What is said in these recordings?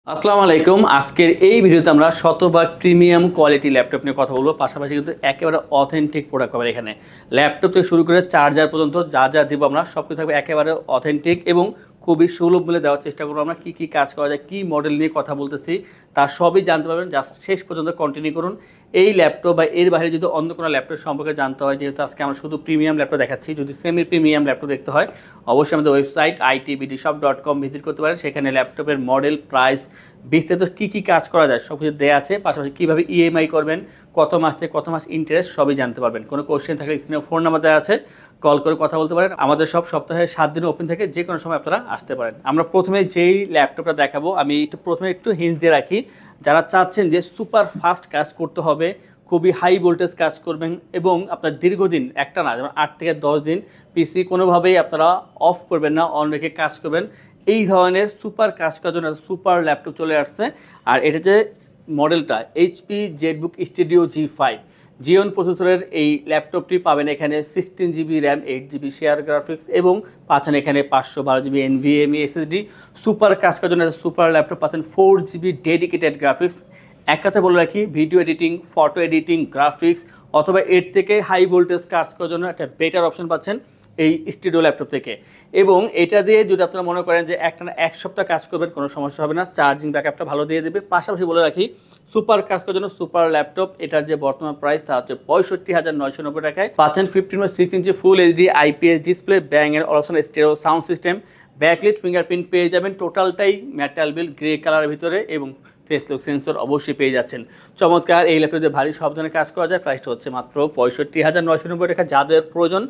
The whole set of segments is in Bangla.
আসসালামু আলাইকুম। আজকের এই ভিডিওতে আমরা শতভাগ প্রিমিয়াম কোয়ালিটি ল্যাপটপ নিয়ে কথা বলবো, পাশাপাশি কিন্তু একেবারে অথেন্টিক প্রোডাক্ট পাবেন এখানে। ল্যাপটপ থেকে শুরু করে চার্জার পর্যন্ত যা যা দিব আমরা সব কিছু থাকবে একেবারে অথেন্টিক এবং খুবই সুলভ মূল্যে দেওয়ার চেষ্টা করবো। আমরা কী কী কাজ করা যায়, কী মডেল নিয়ে কথা বলতেছি তা সবই জানতে পারবেন। জাস্ট শেষ পর্যন্ত কন্টিনিউ করুন। এই ল্যাপটপ বা এর বাইরে যদি অন্য কোনো ল্যাপটপ সম্পর্কে জানতে হয়, যেহেতু আজকে আমরা শুধু প্রিমিয়াম ল্যাপটপ দেখাচ্ছি, যদি সেমি প্রিমিয়াম ল্যাপটপ দেখতে হয় অবশ্যই আমাদের ওয়েবসাইট itbdshop.com ভিজিট করতে পারেন। সেখানে ল্যাপটপের মডেল, প্রাইস, বিস্তারিত কী কী কাজ করা যায় সব কিছু দেওয়া আছে। পাশাপাশি কীভাবে ইএমআই করবেন, কত মাস থেকে কত মাস ইন্টারেস্ট সবই জানতে পারবেন। কোনো কোশ্চেন থাকলে স্ক্রিনে ফোন নাম্বার দেওয়া আছে, কল করে কথা বলতে পারেন। আমাদের সব সপ্তাহে 7 দিন ওপেন থাকে, যে কোনো সময় আপনারা আসতে পারেন। আমরা প্রথমে যেই ল্যাপটপটা দেখাবো, আমি প্রথমে একটু হিন্ট দিয়ে রাখি। যারা চাচ্ছেন যে সুপার ফাস্ট কাজ করতে হবে, খুবই হাই ভোল্টেজ কাজ করবেন এবং আপনার দীর্ঘদিন, একটা না যেমন 8 থেকে 10 দিন পিসি কোনোভাবেই আপনারা অফ করবেন না, অন রেখে কাজ করবেন, এই ধরনের সুপার কাজ করার জন্য সুপার ল্যাপটপ চলে আসছে। আর এটা যে মডেলটা HP Jetbook studio G5 Jeon প্রসেসরের এই ল্যাপটপটি পাবেন এখানে 16GB RAM, 8GB share graphics এবং পাচ্ছেন এখানে 512GB NVMe SSD। সুপার কাজ করার জন্য সুপার ল্যাপটপ পাচ্ছেন 4GB ডেডিকেটেড গ্রাফিক্স। এক কথা বলে রাখি, video editing, photo editing, graphics অথবা এর থেকে হাই ভোল্টেজ কাজ করার জন্য একটা বেটার অপশন পাচ্ছেন এই স্টুডিও ল্যাপটপ থেকে। এবং এটা দিয়ে যদি আপনারা মনে করেন যে একটা এক সপ্তাহ কাজ করবেন, কোনো সমস্যা হবে না, চার্জিং ব্যাকআপটা ভালো দিয়ে দেবে। পাশাপাশি বলে রাখি, সুপার কাজ করার জন্য সুপার ল্যাপটপ, এটার যে বর্তমান প্রাইস তা হচ্ছে 65,990 টাকায়। পাচ্ছেন 15.6 inch full HD IPS display, Bang এর option, stereo sound system, backlit fingerprint পেয়ে যাবেন। টোটালটাই মেটাল বিল্ড গ্রে কালারের ভিতরে এবং ফেস লক সেন্সর অবশ্যই পেয়ে যাচ্ছেন। চমৎকার এই ল্যাপটপে ভারী সব ধরনের কাজ করা যায়। প্রাইসটা হচ্ছে মাত্র 65,990 টাকা। যাদের প্রয়োজন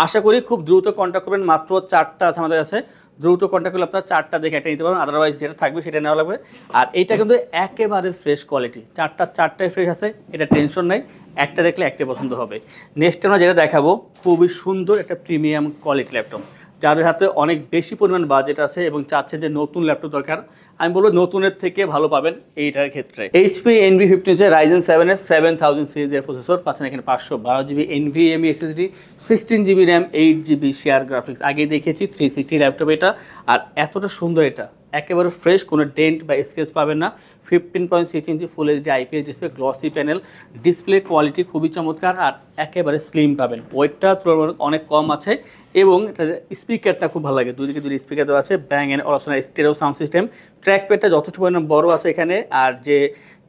আশা করি খুব দ্রুত কন্ট্যাক্ট করবেন। মাত্র 4টা আছে আমাদের কাছে, দ্রুত কন্ট্যাক্ট করলে আপনার 4টা দেখে একটা নিতে পারবেন, আদারওয়াইজ যেটা থাকবে সেটা নেওয়া লাগবে। আর এইটা কিন্তু একেবারে ফ্রেশ কোয়ালিটি, 4টাই ফ্রেশ আছে, এটা টেনশন নাই, একটা দেখলে একটাই পছন্দ হবে। নেক্সট আমরা যেটা দেখাবো, খুবই সুন্দর একটা প্রিমিয়াম কোয়ালিটি ল্যাপটপ। যাদের হাতে অনেক বেশি পরিমাণ বাজেট আছে এবং চাচ্ছে যে নতুন ল্যাপটপ দরকার, আমি বলবো নতুনের থেকে ভালো পাবেন এইটার ক্ষেত্রে। HP NV15 Ryzen 7 এর 7000 সিরিজের প্রসেসর পাচ্ছেন এখানে, 512GB NVMe SSD, 16GB RAM, 8GB share graphics. আগে দেখেছি 360 ল্যাপটপ এটা, আর এতটা সুন্দর, এটা একেবারে ফ্রেশ, কোনো ডেন্ট বা স্ক্র্যাচ পাবেন না। 15.6 inch full HD IPS display, glossy panel, display quality খুবই চমৎকার আর একেবারে স্লিম পাবেন। ওয়েটটা তুলনামূলক অনেক কম আছে এবং এটা স্পিকারটা খুব ভালো লাগে, দুদিকে দুটি স্পিকার দেওয়া আছে, Bang and option, stereo sound system, ট্র্যাকপ্যাডটা যথেষ্ট পরিমাণে বড় আছে এখানে। আর যে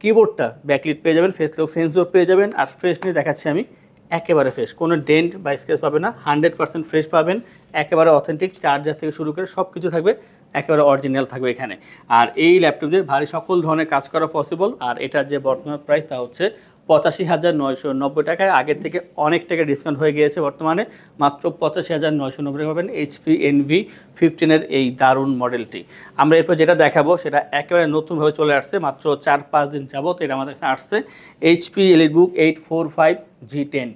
কিবোর্ডটা ব্যাকলিট পেয়ে যাবেন, ফেস লক সেন্সর পেয়ে যাবেন। আর ফ্রেশ নিয়ে দেখাচ্ছি আমি, একেবারে ফ্রেশ, কোনো ডেন্ট বা স্ক্র্যাচ পাবে না, 100% ফ্রেশ পাবেন। একেবারে অথেন্টিক, চার্জার থেকে শুরু করে সব কিছু থাকবে একেবারে অরিজিনাল থাকবে এখানে। আর এই ল্যাপটপ দিয়ে ভারী সকল ধরনের কাজ করা পসিবল। আর এটার যে বর্তমান প্রাইস তা হচ্ছে 85,990 টাকায়। আগের থেকে অনেক টাকা ডিসকাউন্ট হয়ে গিয়েছে, বর্তমানে মাত্র 85,990 টাকা পাবেন HP NV15 এর এই দারুণ মডেলটি। আমরা এরপর যেটা দেখাবো সেটা একেবারে নতুনভাবে চলে আসছে, মাত্র 4-5 দিন যাবত এটা আমাদের কাছে আসছে। HP EliteBook 845G10।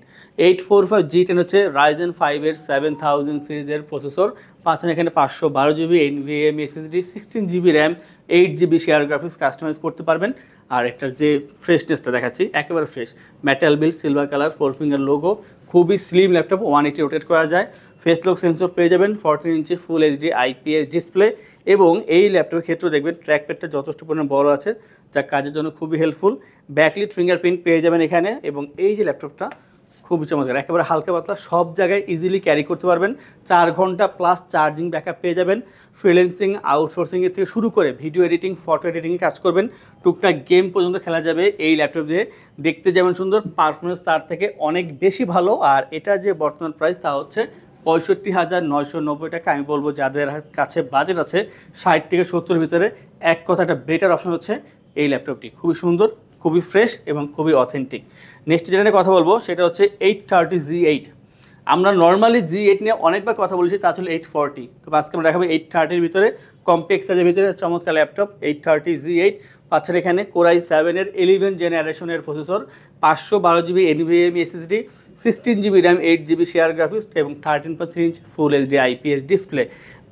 845G10 হচ্ছে Ryzen 5 এর 7000 সিরিজের প্রসেসর, পাচ্ছেন এখানে 512GB NVMe SSD, 16GB RAM, 8GB share graphics, customise করতে পারবেন। আর এটার যে ফ্রেশনেসটা দেখাচ্ছি, একেবারে fresh, metal build, silver colour, 4 finger logo, খুবই স্লিম ল্যাপটপ, 180 রোটেট করা যায়। ফেস লক সেন্সর পেয়ে যাবেন, 14 inch full HD IPS display এবং এই ল্যাপটপের ক্ষেত্রে দেখবেন ট্র্যাকপ্যাডটা যথেষ্ট পরিমাণে বড় আছে, যা কাজের জন্য খুবই হেল্পফুল। ব্যাকলিট ফিঙ্গারপ্রিন্ট পেয়ে যাবেন এখানে এবং এই যে ল্যাপটপটা খুবই চমৎকার, একেবারে হালকা পাতলা, সব জায়গায় ইজিলি ক্যারি করতে পারবেন। 4 ঘন্টা প্লাস চার্জিং ব্যাকআপ পেয়ে যাবেন। ফ্রিল্যান্সিং, আউটসোর্সিংয়ের থেকে শুরু করে ভিডিও এডিটিং, ফটো এডিটিংয়ে কাজ করবেন, টুকটাক গেম পর্যন্ত খেলা যাবে এই ল্যাপটপ দিয়ে। দেখতে যেমন সুন্দর, পারফরমেন্স তার থেকে অনেক বেশি ভালো। আর এটার যে বর্তমান প্রাইস তা হচ্ছে 65,990 টাকা। আমি বলবো যাদের কাছে বাজেট আছে 60 থেকে 70 ভিতরে, এক কথাটা বেটার অপশন হচ্ছে এই ল্যাপটপটি। খুবই সুন্দর, খুবই ফ্রেশ এবং খুবই অথেন্টিক। নেক্সট যেটা নিয়ে কথা বলবো সেটা হচ্ছে 830G8। আমরা নর্মালি G8 নিয়ে অনেকবার কথা বলেছি, তা ছিল 840, তো আজকে আমরা দেখাবো 830-র ভিতরে, কম্প্যাক্ট সাইজের ভিতরে চমৎকার ল্যাপটপ। 830G8 পাচ্ছেন এখানে Core i7 এর 11 জেনারেশনের processor, 512GB NVMe SSD, 16GB RAM, 8GB share graphics এবং 13.3 inch full HD IPS display.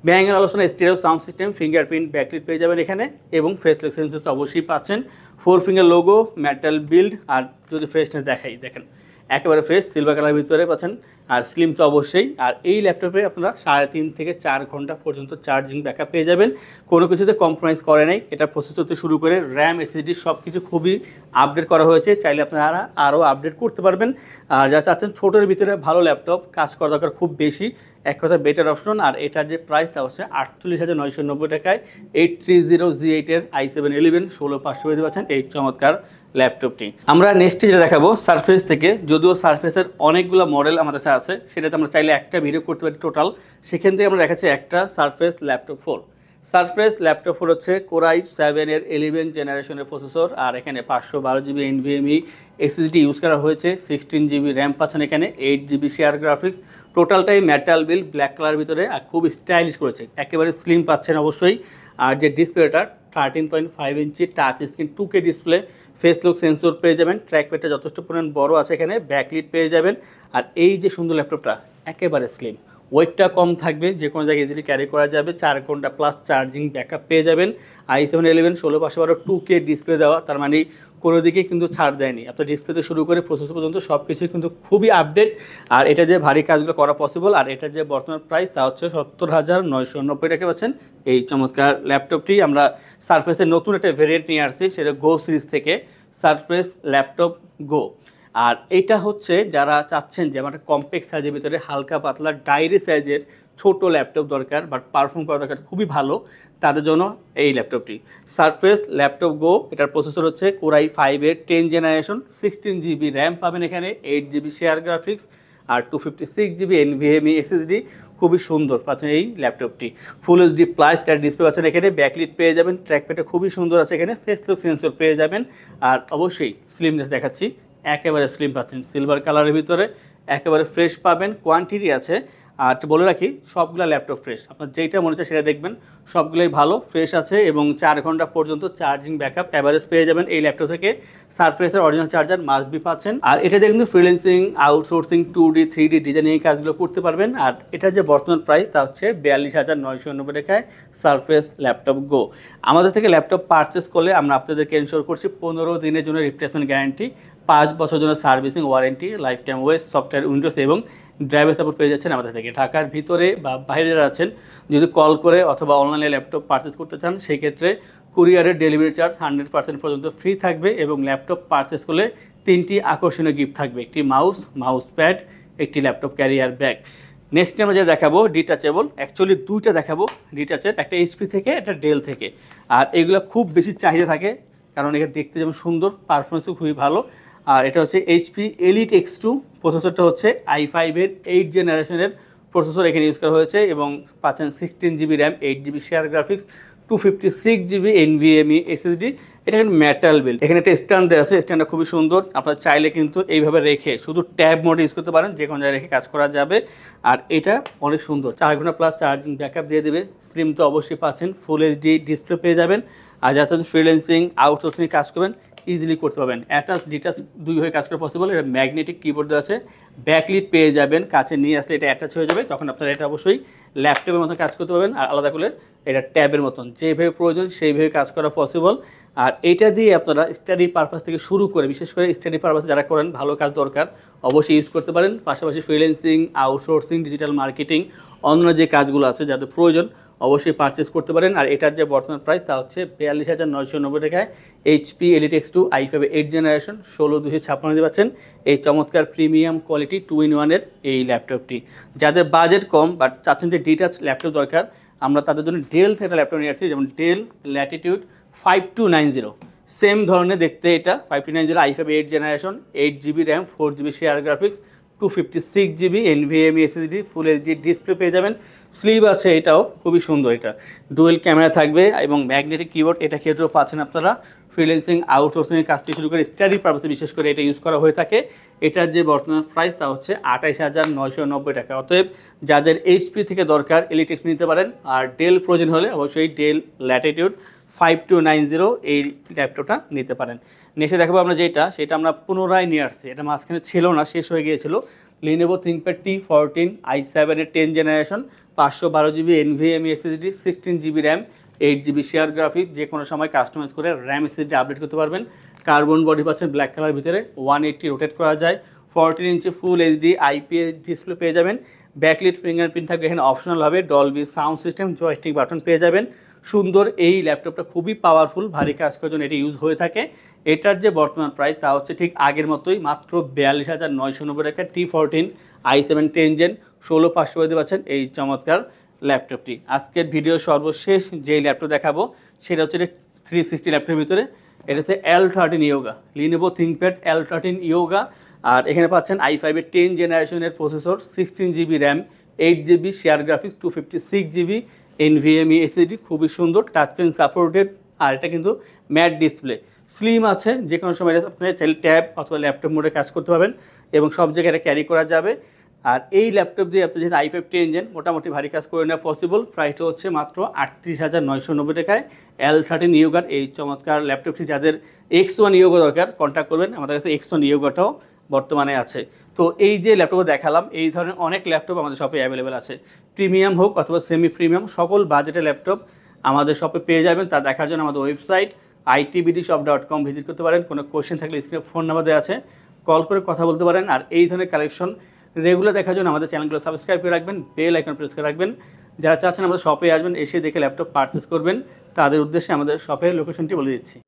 Bang এর আলোচনা, stereo sound system, fingerprint, backlit পেয়ে যাবেন এখানে এবং ফেস লক সেন্সর তো অবশ্যই পাচ্ছেন। 4 ফিঙ্গার লোগো, মেটাল বিল্ড। আর যদি ফ্রেশনেস দেখাই, দেখেন একেবারে ফ্রেশ, সিলভার কালার ভিতরে পাচ্ছেন। আর স্লিম তো অবশ্যই। আর এই ল্যাপটপে আপনারা 3.5 থেকে 4 ঘন্টা পর্যন্ত চার্জিং ব্যাকআপ পেয়ে যাবেন, কোনো কিছুতে কম্প্রোমাইজ করে নাই। এটা প্রসেসর থেকে শুরু করে র্যাম, এসএসডি সব কিছু খুবই আপডেট করা হয়েছে, চাইলে আপনারা আরও আপডেট করতে পারবেন। আর যা চাচ্ছেন ছোটোর ভিতরে ভালো ল্যাপটপ, কাজ করা দরকার খুব বেশি, এক কথা বেটার অপশন। আর এটার যে প্রাইস তা হচ্ছে 48,990 টাকায় 830G8 i7-11 16500 পেয়ে পাচ্ছেন এই চমৎকার ল্যাপটপটি। আমরা নেক্সট যেটা দেখাবো সারফেস থেকে, যদিও সারফেসের অনেকগুলো মডেল আমাদের কাছে আছে, সেটাতে আমরা চাইলে একটা ভিডিও করতে পারি টোটাল। সেখান থেকে আমরা দেখাচ্ছি একটা সারফেস ল্যাপটপ 4। সারফেস ল্যাপটপ 4 হচ্ছে কোরাই 7-এর 11 জেনারেশনের প্রসেসর, আর এখানে 512GB NVMe SSD ইউজ করা হয়েছে, 16GB র্যাম পাচ্ছেন এখানে, 8GB শেয়ার গ্রাফিক্স, টোটালটাই মেটাল বিল ব্ল্যাক কালার ভিতরে, আর খুব স্টাইলিশ করেছে, একেবারে স্লিম পাচ্ছেন অবশ্যই। আর যে ডিসপ্লেটা 13.5 ইঞ্চি touch screen 2K display, face lock sensor পেয়ে যাবেন, ট্র্যাকপ্যাডটা যথেষ্ট পরিমাণ বড় আছে এখানে, ব্যাকলিট পেয়ে যাবেন। আর এই যে সুন্দর ল্যাপটপটা একেবারে স্লিম, ওয়েটটা কম থাকবে, যে কোনো জায়গায় ইজিলি ক্যারি করা যাবে, 4 ঘন্টা প্লাস চার্জিং ব্যাকআপ পেয়ে যাবেন। i7-11 16512 2K ডিসপ্লে দেওয়া, তার মানে কোনো দিকে কিন্তু ছাড় দেয়নি, আপনার ডিসপ্লেতে শুরু করে প্রসেসর পর্যন্ত সব কিছুই কিন্তু খুবই আপডেট। আর এটা যে ভারী কাজগুলো করা পসিবল। আর এটা যে বর্তমান প্রাইস তা হচ্ছে 70,990 টাকা পাচ্ছেন এই চমৎকার ল্যাপটপটি। আমরা সারফেসের নতুন একটা ভেরিয়েন্ট নিয়ে আসছি, সেটা গো সিরিজ থেকে, সারফেস ল্যাপটপ গো। আর এটা হচ্ছে যারা চাচ্ছেন যে আমার কম্প্যাক্ট সাইজের ভিতরে হালকা পাতলা ডায়েরি সাইজের ছোট ল্যাপটপ দরকার, বাট পারফর্ম করা দরকার খুবই ভালো, তাদের জন্য এই ল্যাপটপটি সারফেস ল্যাপটপ গো। এটার প্রসেসর হচ্ছে কোরাই 5-এর 10 জেনারেশন, 16GB র্যাম পাবেন এখানে, 8GB শেয়ার গ্রাফিক্স, আর 256GB NVMe SSD, খুবই সুন্দর পাচ্ছেন এই ল্যাপটপটি। ফুল এইচডি প্লাস তার ডিসপ্লে পাচ্ছেন এখানে, ব্যাকলিট পেয়ে যাবেন, ট্র্যাকপ্যাডটা খুবই সুন্দর আছে এখানে, ফেস লক সেন্সর পেয়ে যাবেন। আর অবশ্যই স্লিমনেস দেখাচ্ছি, একেবারে স্লিম পাচ্ছেন, সিলভার কালারের ভিতরে একেবারে ফ্রেশ পাবেন, কোয়ান্টিটি আছে। আর বলে রাখি সবগুলো ল্যাপটপ ফ্রেশ, আপনার যেইটা মনে হচ্ছে সেটা দেখবেন, সবগুলোই ভালো ফ্রেশ আছে, এবং 4 ঘন্টা পর্যন্ত চার্জিং ব্যাকআপ অ্যাভারেজ পেয়ে যাবেন এই ল্যাপটপ থেকে। সারফেসের অরিজিনাল চার্জার মাস্ট বি পাচ্ছেন। আর এটাতে কিন্তু freelancing, outsourcing, 2D 3D designing কাজগুলো করতে পারবেন। আর এটা যে বর্তমান প্রাইস তা হচ্ছে 42,990 টাকায় সারফেস ল্যাপটপ গো। আমাদের থেকে ল্যাপটপ পারচেস করলে আমরা আপনাদেরকে এনশোর করছি 15 দিনের জন্য রিপ্লেসমেন্ট গ্যারান্টি, 5 বছর জন্য সার্ভিসিং ওয়ারেন্টি, লাইফ টাইম ওয়েস, সফটওয়্যার, উইন্ডোজ এবং ড্রাইভার সাপোর্ট পেয়ে যাচ্ছেন আমাদের থেকে। ঢাকার ভিতরে বা বাইরে যারা আছেন, যদি কল করে অথবা অনলাইনে ল্যাপটপ পারচেস করতে চান, সেই ক্ষেত্রে কুরিয়ারের ডেলিভারি চার্জ 100% পর্যন্ত ফ্রি থাকবে, এবং ল্যাপটপ পারচেস করলে 3টি আকর্ষণীয় গিফট থাকবে, একটি মাউস প্যাড, একটি ল্যাপটপ ক্যারিয়ার ব্যাগ। নেক্সট আমরা যেটা দেখাবো ডিটাচেবল, অ্যাকচুয়ালি দুইটা দেখাবো ডিটাচের, একটা এইচপি থেকে, একটা ডেল থেকে। আর এগুলো খুব বেশি চাহিদা থাকে, কারণ এটা দেখতে যেমন সুন্দর, পারফরমেন্সও খুবই ভালো। আর এটা হচ্ছে HP Elite X2, প্রসেসরটা হচ্ছে i5-এর 8 জেনারেশনের প্রসেসর এখানে ইউজ করা হয়েছে, এবং পাচ্ছেন 16GB RAM, 8GB share graphics, 256GB NVMe SSD। এটা কিন্তু মেটাল বিল্ড, এখানে একটা স্ট্যান্ড দেওয়া আছে, স্ট্যান্ডটা খুবই সুন্দর, আপনারা চাইলে কিন্তু এইভাবে রেখে শুধু ট্যাব মোডে ইউজ করতে পারেন, যে কোনো জায়গায় রেখে কাজ করা যাবে। আর এটা অনেক সুন্দর, 4 ঘন্টা প্লাস চার্জিং ব্যাকআপ দিয়ে দেবে, স্লিম তো অবশ্যই পাচ্ছেন, ফুল এইচডি ডিসপ্লে পেয়ে যাবেন। আর যারা ফ্রিল্যান্সিং, আউটসোর্সিং কাজ করবেন ইজিলি করতে পারবেন, অ্যাটাচ ডিটাচ দুইভাবে কাজ করা পসিবল। এটা ম্যাগনেটিক কিবোর্ড দেওয়া আছে, ব্যাকলিট পেয়ে যাবেন, কাছে নিয়ে আসলে এটা অ্যাটাচ হয়ে যাবে, তখন আপনারা এটা অবশ্যই ল্যাপটপের মতন কাজ করতে পারবেন। আর আলাদা করে এটা ট্যাবের মতন, যেভাবে প্রয়োজন সেইভাবে কাজ করা পসিবল। আর এইটা দিয়ে আপনারা স্টাডি পারপাস থেকে শুরু করে, বিশেষ করে স্টাডি পারপাস যারা করেন, ভালো কাজ দরকার, অবশ্যই ইউজ করতে পারেন। পাশাপাশি ফ্রিল্যান্সিং, আউটসোর্সিং, ডিজিটাল মার্কেটিং, অন্য যে কাজগুলো আছে যাদের প্রয়োজন, অবশ্যই পারচেস করতে পারেন। আর এটার যে বর্তমান প্রাইস তা হচ্ছে 42,990 টাকায় HP Elite X2 i5 8 generation 16,256 দিয়ে পাচ্ছেন এই চমৎকার প্রিমিয়াম কোয়ালিটি 2-in-1-এর এই ল্যাপটপটি। যাদের বাজেট কম বাট চাচ্ছেন যে ডিটাচ ল্যাপটপ দরকার, আমরা তাদের জন্য ডেল থেকে ল্যাপটপ নিয়ে আসছি, যেমন ডেল ল্যাটিটিউড 5290, সেম ধরনের দেখতে এটা, 5290 i5 8 generation, 8GB RAM, 4GB share graphics, 256GB NVMe SSD, full HD display পেয়ে যাবেন, স্লিভ আছে, এটাও খুবই সুন্দর, এটা ডুয়েল ক্যামেরা থাকবে, এবং ম্যাগনেটিক কিবোর্ড এটা ক্ষেত্রেও পাচ্ছেন আপনারা। ফ্রিল্যান্সিং, আউটসোর্সিংয়ের কাজ থেকে শুরু করে স্টাডি পারপাসে বিশেষ করে এটা ইউজ করা হয়ে থাকে। এটার যে বর্তমান প্রাইস তা হচ্ছে 28,990 টাকা। অতএব যাদের HP থেকে দরকার এলিট এক্স নিতে পারেন, আর ডেল প্রয়োজন হলে অবশ্যই ডেল ল্যাটিটিউড 5290 এই ল্যাপটপটা নিতে পারেন। নেক্সটে দেখাবো আমরা সেটা আমরা পুনরায় নিয়ে আসছি, এটা মাঝখানে ছিল না, শেষ হয়ে গিয়েছিল। Lenovo ThinkPad T14 i7-এর 10 generation, 512GB NVMe SSD, 16GB RAM, 8GB share graphics, যে কোনো সময় কাস্টমাইজ করে র্যাম SSD আপডেট করতে পারবেন। কার্বন বডি পাচ্ছেন ব্ল্যাক কালার ভিতরে, 180 রোটেট করা যায়, 14 inch full HD IPS display পেয়ে যাবেন, ব্যাকলিট ফিঙ্গারপ্রিন্ট থাকবে এখানে অপশনাল হবে, Dolby sound system, joystick button পেয়ে যাবেন। সুন্দর এই ল্যাপটপটা খুবই পাওয়ারফুল, ভারী কাজ করার জন্য এটি ইউজ হয়ে থাকে। এটার যে বর্তমান প্রাইস তা হচ্ছে ঠিক আগের মতোই, মাত্র 42,990 টাকা। T14 i7 10 Gen 16500 দিতে পাচ্ছেন এই চমৎকার ল্যাপটপটি। আজকের ভিডিও সর্বশেষ যেই ল্যাপটপ দেখাবো সেটা হচ্ছে 360 ল্যাপটপের ভিতরে, এটা হচ্ছে L13 Yoga, Lenovo ThinkPad L13 Yoga। আর এখানে পাচ্ছেন i5 এর 10 জেনারেশনের processor, 16GB RAM, 8GB share graphics, 256GB NVMe SSD, খুবই সুন্দর, টাচ পেন সাপোর্টেড। আর এটা কিন্তু ম্যাট ডিসপ্লে, স্লিম আছে, যে কোনো সময় আপনি চাইলে ট্যাব অথবা ল্যাপটপ মোডে কাজ করতে পারবেন এবং সব জায়গায় এটা ক্যারি করা যাবে। আর এই ল্যাপটপ দিয়ে আপনি যেহেতু i5 10 Gen মোটামুটি ভারী কাজ করে নেওয়া পসিবল। প্রাইসটা হচ্ছে মাত্র 38,990 টাকায় L13 Yoga। এই চমৎকার ল্যাপটপটি যাদের X1 Yoga দরকার কন্ট্যাক্ট করবেন, আমাদের কাছে X1 Yogaটাও বর্তমানে আছে। তো এই যে ল্যাপটপ দেখালাম, এই ধরনের অনেক ল্যাপটপ আমাদের শপে অ্যাভেলেবেল আছে, প্রিমিয়াম হোক অথবা সেমি প্রিমিয়াম, সকল বাজেটের ল্যাপটপ আমাদের শপে পেয়ে যাবেন। তা দেখার জন্য আমাদের ওয়েবসাইট itbdshop.com ভিজিট করতে পারেন। কোনো কোয়েশ্চেন থাকলে স্ক্রিনে ফোন নাম্বার দেওয়া আছে, কল করে কথা বলতে পারেন। আর এই ধরনের কালেকশন রেগুলার দেখার জন্য আমাদের চ্যানেলগুলো সাবস্ক্রাইব করে রাখবেন, বেল আইকন প্রেস করে রাখবেন। যারা চাচ্ছেন আমাদের শপে আসবেন, এসে দেখে ল্যাপটপ পারচেস করবেন, তাদের উদ্দেশ্যে আমাদের শপের লোকেশনটি বলে দিচ্ছি।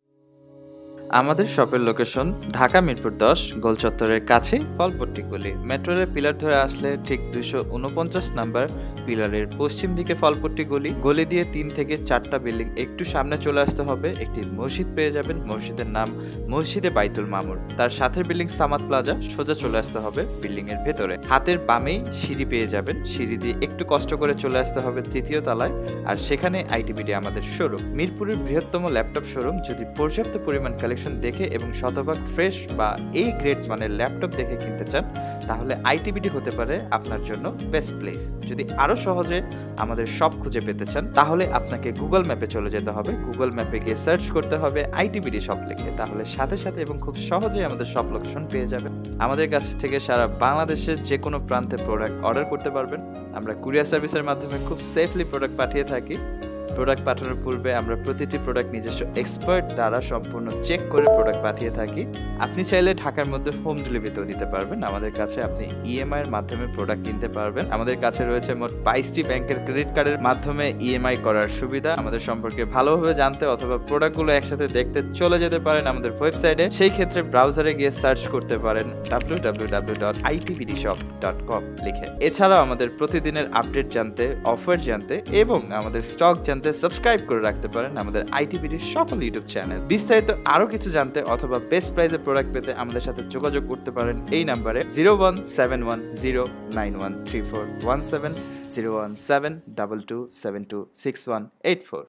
আমাদের শপের লোকেশন ঢাকা মিরপুর 10 গোল চত্বরের কাছে ফলপট্টি গলি। মেট্রো রেল পিলার ধরে আসলে ঠিক 249 নাম্বার পিলারের পশ্চিম দিকে ফলপট্টি গলি। গলি দিয়ে 3 থেকে 4টা বিল্ডিং একটু সামনে চলে আসতে হবে, একটি মসজিদ পেয়ে যাবেন, মসজিদের নাম মসজিদে বাইতুল মামুর। তার সাথের বিল্ডিং সামাদ প্লাজা, সোজা চলে আসতে হবে বিল্ডিং এর ভেতরে। হাতের বামেই সিঁড়ি পেয়ে যাবেন, সিঁড়ি দিয়ে একটু কষ্ট করে চলে আসতে হবে 3য় তলায়, আর সেখানে আইটিবিডি আমাদের শোরুম। মিরপুরের বৃহত্তম ল্যাপটপ শোরুম। যদি পর্যাপ্ত পরিমাণ কালেকশন দেখে এবং শতভাগ ফ্রেশ বা এই গ্রেড মানের ল্যাপটপ দেখে কিনতে চান, তাহলে আইটিবিডি হতে পারে আপনার জন্য বেস্ট প্লেস। যদি আরো সহজে আমাদের শপ খুঁজে পেতে চান, তাহলে আপনাকে গুগল ম্যাপে চলে যেতে হবে। গুগল ম্যাপে গিয়ে সার্চ করতে হবে আইটিবিডি শপ লিখে, তাহলে সাথে সাথে এবং খুব সহজেই আমাদের শপ লোকেশন পেয়ে যাবেন। আমাদের কাছ থেকে সারা বাংলাদেশের যে কোনো প্রান্তে প্রোডাক্ট অর্ডার করতে পারবেন। আমরা কুরিয়ার সার্ভিসের মাধ্যমে খুব সেফলি প্রোডাক্ট পাঠিয়ে থাকি। প্রোডাক্ট পাঠানোর পূর্বে আমরা প্রতিটি প্রোডাক্ট নিজস্ব এক্সপার্ট দ্বারা সম্পূর্ণ চেক করে প্রোডাক্ট পাঠিয়ে থাকি। আপনি চাইলে ঢাকার মধ্যে হোম ডেলিভারিতেও নিতে পারবেন। আমাদের কাছে আপনি ইএমআই এর মাধ্যমে প্রোডাক্ট কিনতে পারবেন। আমাদের কাছে রয়েছে মোট 22টি ব্যাংকের ক্রেডিট কার্ডের মাধ্যমে ইএমআই করার সুবিধা। আমাদের সম্পর্কে ভালোভাবে জানতে অথবা প্রোডাক্টগুলো একসাথে দেখতে চলে যেতে পারেন আমাদের ওয়েবসাইটে। সেই ক্ষেত্রে ব্রাউজারে গিয়ে সার্চ করতে পারেন www.itbdshop.com লিখে। এছাড়াও আমাদের প্রতিদিনের আপডেট জানতে, অফার জানতে এবং আমাদের স্টক জানতে সাবস্ক্রাইব করে রাখতে পারেন আমাদের আইটিবিডির সকল ইউটিউব চ্যানেল। বিস্তারিত আরো কিছু জানতে অথবা বেস্ট প্রাইসে প্রোডাক্ট পেতে আমাদের সাথে যোগাযোগ করতে পারেন এই নাম্বারে 01710913417 01722726184।